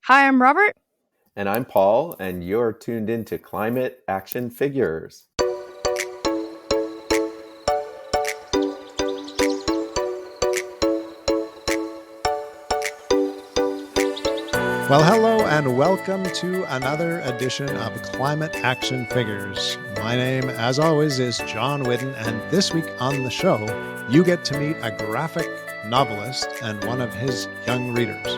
Hi, I'm Robert. And I'm Paul, and you're tuned into Climate Action Figures. Well, hello and welcome to another edition of Climate Action Figures. My name, as always, is John Whidden, and this week on the show, you get to meet a graphic novelist and one of his young readers.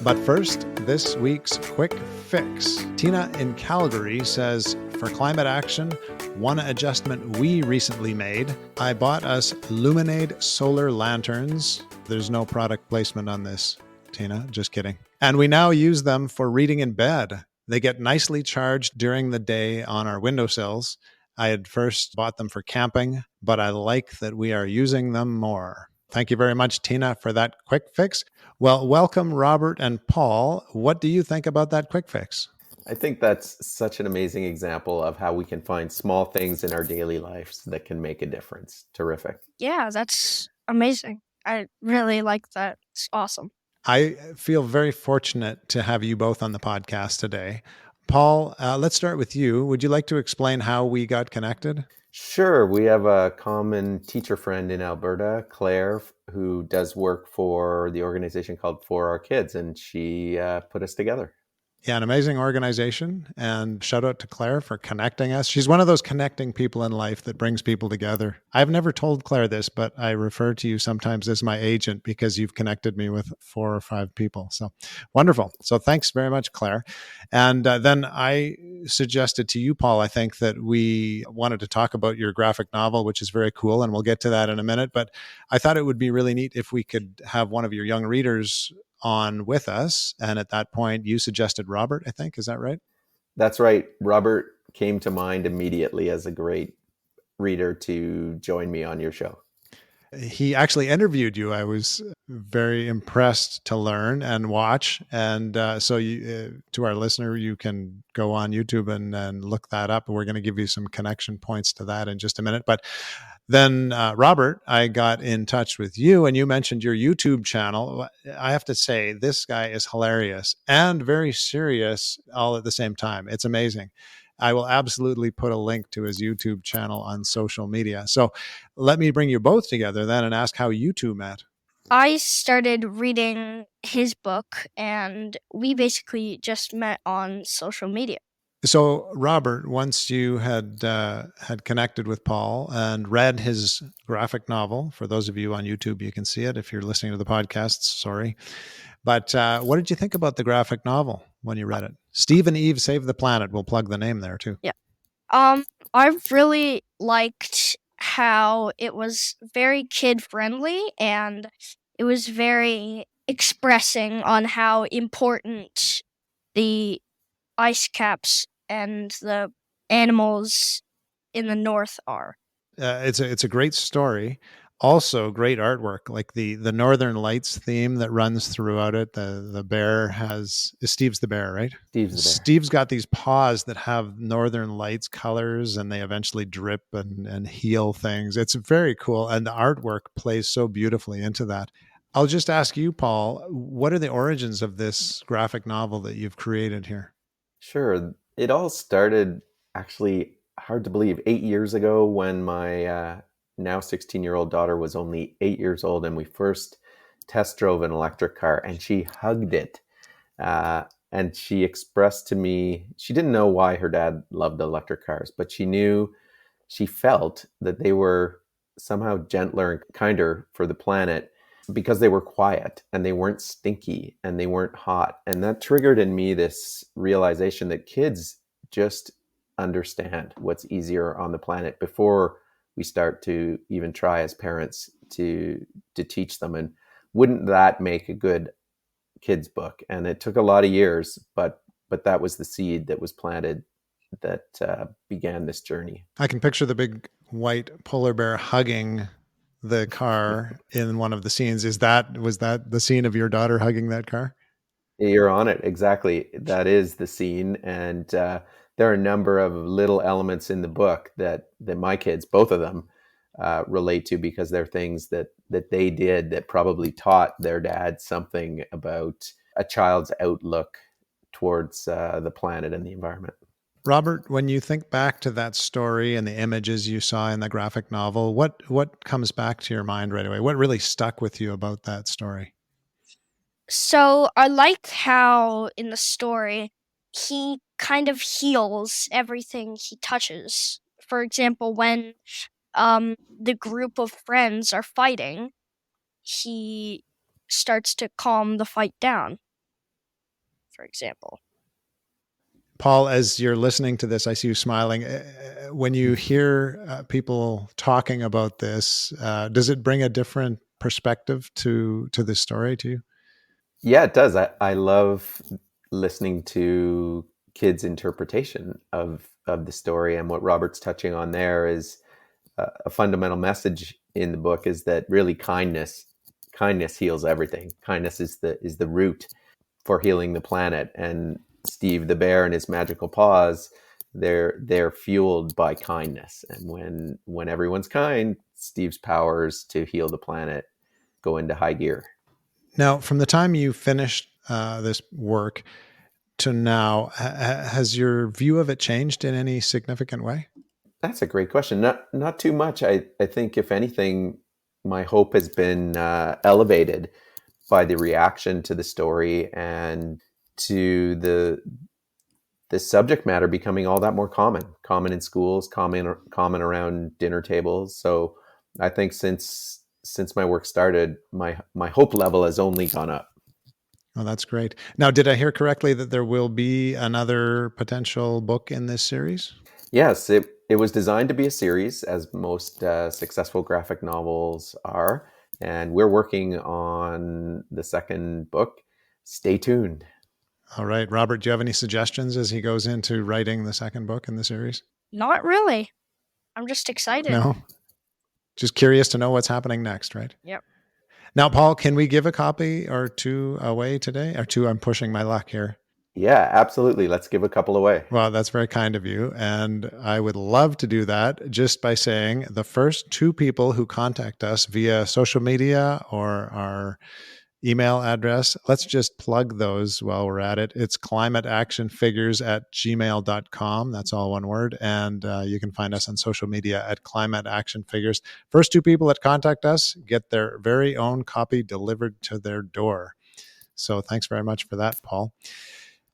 But first, this week's quick fix. Tina in Calgary says, for climate action, one adjustment we recently made, I bought us Luminade solar lanterns. There's no product placement on this, Tina, just kidding. And we now use them for reading in bed. They get nicely charged during the day on our windowsills. I had first bought them for camping, but I like that we are using them more. Thank you very much, Tina, for that quick fix. Well, welcome, Robert and Paul. What do you think about that quick fix? I think that's such an amazing example of how we can find small things in our daily lives that can make a difference. Terrific. Yeah, that's amazing. I really like that. It's awesome. I feel very fortunate to have you both on the podcast today. Paul, let's start with you. Would you like to explain how we got connected? Sure, we have a common teacher friend in Alberta, Claire, who does work for the organization called For Our Kids, and she put us together. Yeah, an amazing organization. And shout out to Claire for connecting us. She's one of those connecting people in life that brings people together. I've never told Claire this, but I refer to you sometimes as my agent because you've connected me with 4 or 5 people. So wonderful. So thanks very much, Claire. And then I suggested to you, Paul, I think that we wanted to talk about your graphic novel, which is very cool. And we'll get to that in a minute. But I thought it would be really neat if we could have one of your young readers on with us. And at that point, you suggested Robert, I think. Is that right? That's right. Robert came to mind immediately as a great reader to join me on your show. He actually interviewed you. I was very impressed to learn and watch. And so to our listener, you can go on YouTube and look that up. We're going to give you some connection points to that in just a minute. But then, Robert, I got in touch with you and you mentioned your YouTube channel. I have to say, this guy is hilarious and very serious all at the same time. It's amazing. I will absolutely put a link to his YouTube channel on social media. So let me bring you both together then and ask how you two met. I started reading his book, and we basically just met on social media. So, Robert, once you had connected with Paul and read his graphic novel, for those of you on YouTube, you can see it. If you're listening to the podcast, sorry. But what did you think about the graphic novel when you read it? Steve and Eve Save the Planet. We'll plug the name there too. Yeah. I really liked how it was very kid friendly and it was very expressing on how important the ice caps and the animals in the north are. It's a great story. Also, great artwork, like the Northern Lights theme that runs throughout it. The bear has Steve's the bear, right? Steve's the bear. Steve's got these paws that have Northern Lights colors, and they eventually drip and heal things. It's very cool, and the artwork plays so beautifully into that. I'll just ask you, Paul, what are the origins of this graphic novel that you've created here? Sure. It all started actually, hard to believe, 8 years ago when my now 16-year-old daughter was only 8 years old, and we first test drove an electric car, and she hugged it. And she expressed to me, she didn't know why her dad loved electric cars, but she felt that they were somehow gentler and kinder for the planet because they were quiet and they weren't stinky and they weren't hot. And that triggered in me this realization that kids just understand what's easier on the planet before we start to even try as parents to teach them. And wouldn't that make a good kids book? And it took a lot of years, but that was the seed that was planted that began this journey. I can picture the big white polar bear hugging the car in one of the scenes. Was that the scene of your daughter hugging that car? You're on it. Exactly. That is the scene. And there are a number of little elements in the book that my kids, both of them, relate to, because they're things that they did that probably taught their dad something about a child's outlook towards the planet and the environment. Robert, when you think back to that story and the images you saw in the graphic novel, what comes back to your mind right away? What really stuck with you about that story? So I like how in the story he kind of heals everything he touches. For example, when the group of friends are fighting, he starts to calm the fight down, for example. Paul, as you're listening to this, I see you smiling. When you hear people talking about this, does it bring a different perspective to this story to you? Yeah, it does. I love listening to kids' interpretation of the story, and what Robert's touching on there is a fundamental message in the book is that really kindness heals everything. Kindness is the root for healing the planet. And Steve the bear and his magical paws, they're fueled by kindness. And when everyone's kind, Steve's powers to heal the planet go into high gear. Now, from the time you finished this work to now, has your view of it changed in any significant way? That's a great question. Not too much. I think if anything, my hope has been elevated by the reaction to the story and to the subject matter becoming all that more common in schools, common around dinner tables. So I think since my work started, my hope level has only gone up. Oh, that's great. Now, did I hear correctly that there will be another potential book in this series? Yes, it was designed to be a series, as most successful graphic novels are, and we're working on the second book. Stay tuned. All right. Robert, do you have any suggestions as he goes into writing the second book in the series? Not really. I'm just excited. No? Just curious to know what's happening next, right? Yep. Now, Paul, can we give a copy or two away today? Or two, I'm pushing my luck here. Yeah, absolutely. Let's give a couple away. Well, that's very kind of you. And I would love to do that just by saying the first two people who contact us via social media or our email address, let's just plug those while we're at it. It's climateactionfigures@gmail.com. That's all one word. And you can find us on social media at climateactionfigures. First two people that contact us get their very own copy delivered to their door. So thanks very much for that, Paul.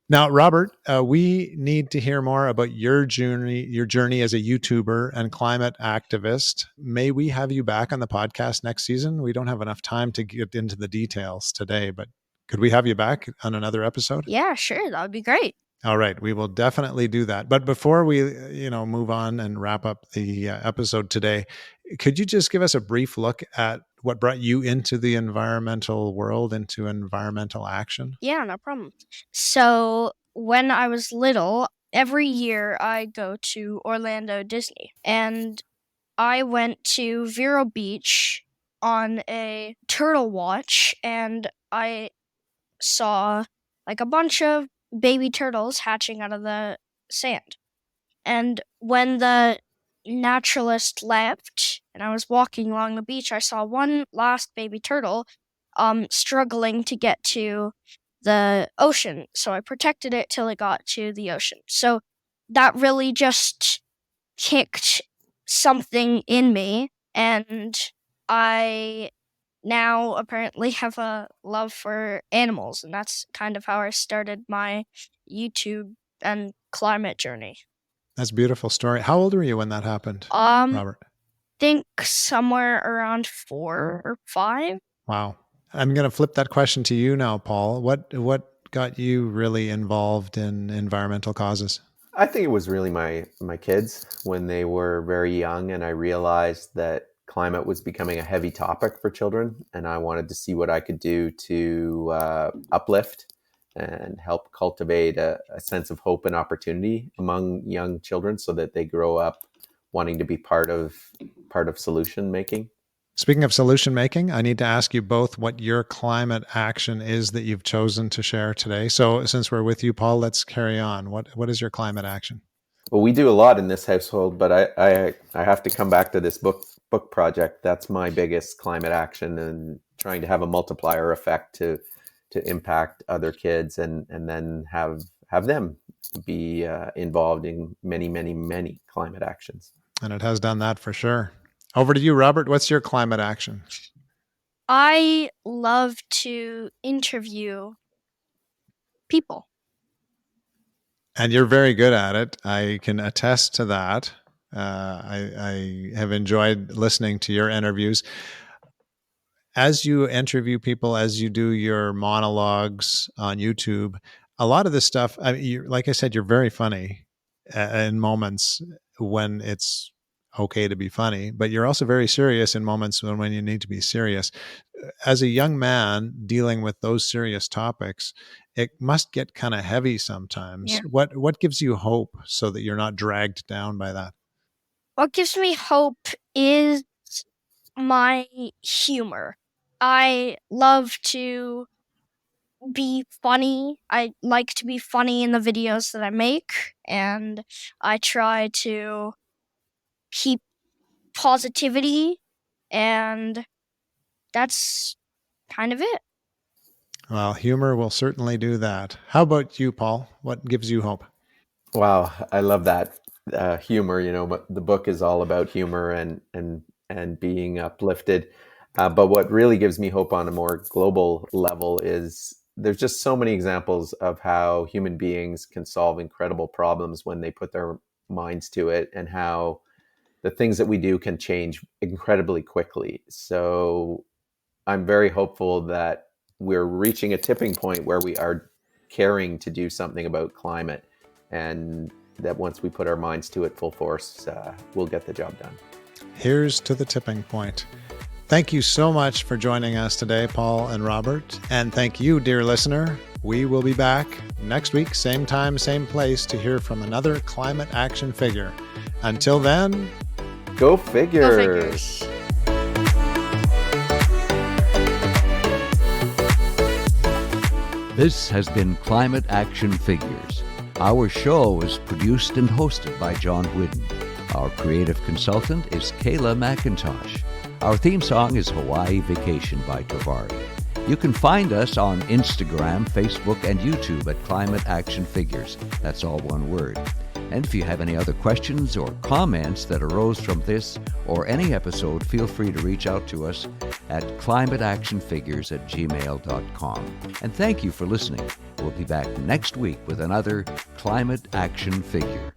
Now, Robert, we need to hear more about your journey as a YouTuber and climate activist. May we have you back on the podcast next season? We don't have enough time to get into the details today, but could we have you back on another episode? Yeah, sure. That would be great. All right, we will definitely do that. But before we, move on and wrap up the episode today, could you just give us a brief look at what brought you into the environmental world, into environmental action? Yeah, no problem. So when I was little, every year I go to Orlando Disney, and I went to Vero Beach on a turtle watch, and I saw like a bunch of baby turtles hatching out of the sand. And when the naturalist left and I was walking along the beach, I saw one last baby turtle struggling to get to the ocean. So I protected it till it got to the ocean. So that really just kicked something in me, and I now apparently have a love for animals, and that's kind of how I started my YouTube and climate journey. That's a beautiful story. How old were you when that happened, Robert? Think somewhere around 4 or 5. Wow. I'm going to flip that question to you now, Paul. What got you really involved in environmental causes? I think it was really my kids when they were very young, and I realized that climate was becoming a heavy topic for children, and I wanted to see what I could do to uplift and help cultivate a sense of hope and opportunity among young children so that they grow up wanting to be part of solution making. Speaking of solution making, I need to ask you both what your climate action is that you've chosen to share today. So since we're with you, Paul, let's carry on. What is your climate action? Well, we do a lot in this household, but I have to come back to this book book project, that's my biggest climate action, and trying to have a multiplier effect to impact other kids, and then have them be involved in many, many, many climate actions. And it has done that for sure. Over to you, Robert. What's your climate action? I love to interview people. And you're very good at it. I can attest to that. I have enjoyed listening to your interviews. As you interview people, as you do your monologues on YouTube, a lot of this stuff, I mean, like I said, you're very funny in moments when it's okay to be funny, but you're also very serious in moments when you need to be serious. As a young man dealing with those serious topics, it must get kind of heavy sometimes. Yeah. What gives you hope so that you're not dragged down by that? What gives me hope is my humor. I love to be funny. I like to be funny in the videos that I make, and I try to keep positivity, and that's kind of it. Well, humor will certainly do that. How about you, Paul? What gives you hope? Wow, I love that humor. But the book is all about humor and being uplifted. But what really gives me hope on a more global level is there's just so many examples of how human beings can solve incredible problems when they put their minds to it, and how the things that we do can change incredibly quickly. So I'm very hopeful that we're reaching a tipping point where we are caring to do something about climate, and that once we put our minds to it full force, we'll get the job done. Here's to the tipping point. Thank you so much for joining us today, Paul and Robert. And thank you, dear listener. We will be back next week, same time, same place, to hear from another climate action figure. Until then, go figures. Go figures. This has been Climate Action Figures. Our show is produced and hosted by John Whidden. Our creative consultant is Kayla McIntosh. Our theme song is Hawaii Vacation by Tovari. You can find us on Instagram, Facebook, and YouTube at Climate Action Figures. That's all one word. And if you have any other questions or comments that arose from this or any episode, feel free to reach out to us at climateactionfigures@gmail.com. And thank you for listening. We'll be back next week with another Climate Action Figure.